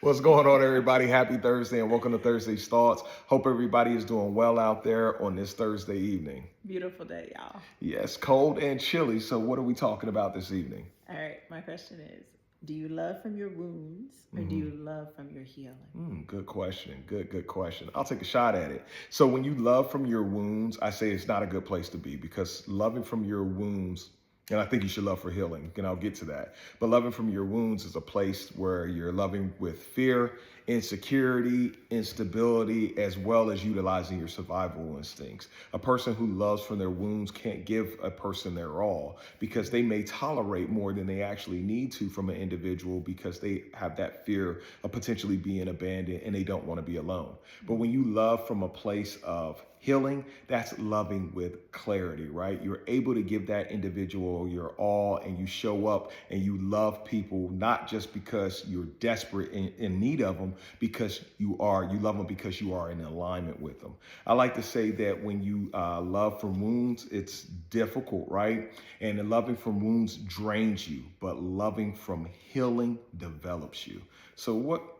What's going on, everybody? Happy Thursday and welcome to Thursday's Thoughts. Hope everybody is doing well out there on this Thursday evening. Beautiful day, y'all. Yes, cold and chilly. So what are we talking about this evening? All right, my question is, do you love from your wounds or do you love from your healing? Good question. Good question. I'll take a shot at it. So when you love from your wounds, I say it's not a good place to be, because loving from your wounds, and I think you should love for healing, and I'll get to that. But loving from your wounds is a place where you're loving with fear, insecurity, instability, as well as utilizing your survival instincts. A person who loves from their wounds can't give a person their all, because they may tolerate more than they actually need to from an individual, because they have that fear of potentially being abandoned and they don't want to be alone. But when you love from a place of healing, that's loving with clarity, right? You're able to give that individual your all, and you show up and you love people, not just because you're desperate in need of them, because you love them because you are in alignment with them. I like to say that when you love from wounds, it's difficult, right? And loving from wounds drains you, but loving from healing develops you. So what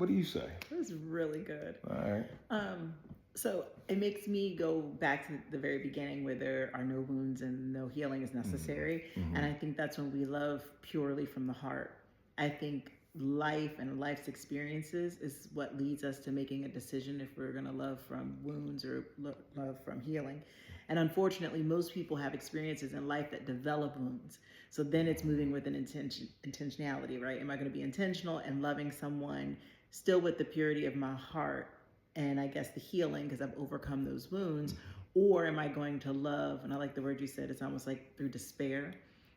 do you say? That was really good. All right. So it makes me go back to the very beginning, where there are no wounds and no healing is necessary. And I think that's when we love purely from the heart. I think life and life's experiences is what leads us to making a decision if we're going to love from wounds or love from healing. And unfortunately, most people have experiences in life that develop wounds. So then it's moving with an intentionality, right? Am I going to be intentional and loving someone still with the purity of my heart, and I guess the healing because I've overcome those wounds? Or am I going to love, and I like the word you said, it's almost like through despair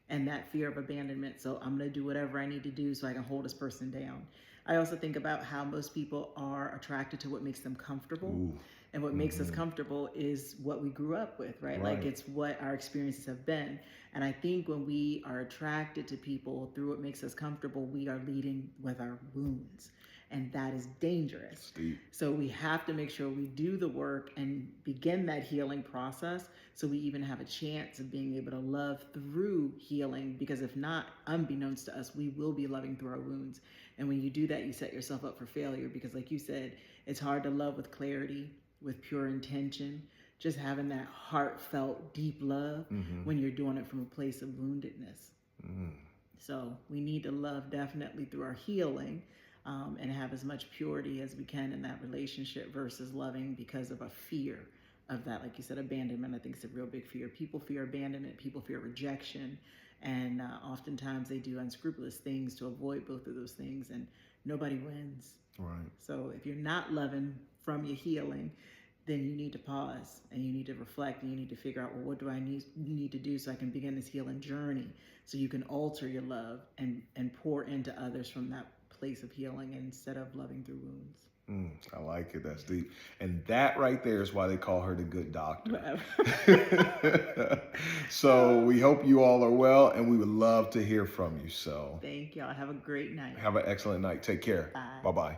and that fear of abandonment. So I'm going to do whatever I need to do so I can hold this person down. I also think about how most people are attracted to what makes them comfortable. Ooh. And what makes us comfortable is what we grew up with, right? Like it's what our experiences have been. And I think when we are attracted to people through what makes us comfortable, we are leading with our wounds. And that is dangerous. Steve. So we have to make sure we do the work and begin that healing process, so we even have a chance of being able to love through healing. Because if not, unbeknownst to us, we will be loving through our wounds. And when you do that, you set yourself up for failure, because like you said, it's hard to love with clarity, with pure intention, just having that heartfelt, deep love when you're doing it from a place of woundedness. So we need to love definitely through our healing, and have as much purity as we can in that relationship, versus loving because of a fear of that. Like you said, abandonment, I think it's a real big fear. People fear abandonment, people fear rejection, and oftentimes they do unscrupulous things to avoid both of those things, and nobody wins. Right. So if you're not loving from your healing, then you need to pause and you need to reflect and you need to figure out, well, what do I need to do so I can begin this healing journey, so you can alter your love and pour into others from that place of healing instead of loving through wounds. I like it. That's deep. And that right there is why they call her the good doctor. So we hope you all are well, and we would love to hear from you. So thank y'all. Have a great night. have an excellent night. Take care. Bye. Bye-bye.